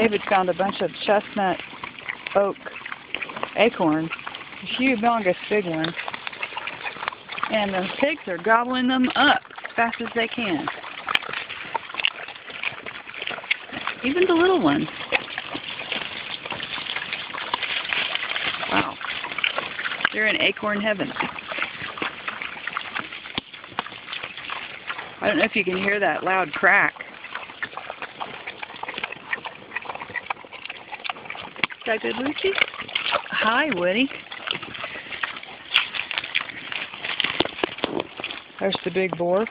David found a bunch of chestnut oak acorns, a humongous big one, and the pigs are gobbling them up as fast as they can. Even the little ones. Wow. They're in acorn heaven. I don't know if you can hear that loud crack. Is that good, Lucy? Hi, Woody. There's the big boar.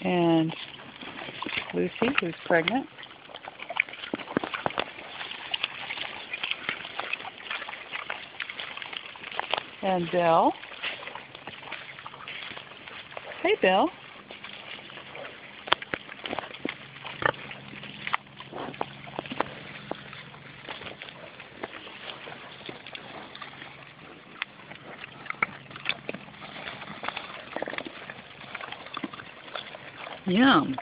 And Lucy, who's pregnant. And Bill. Hey, Bill. Yum.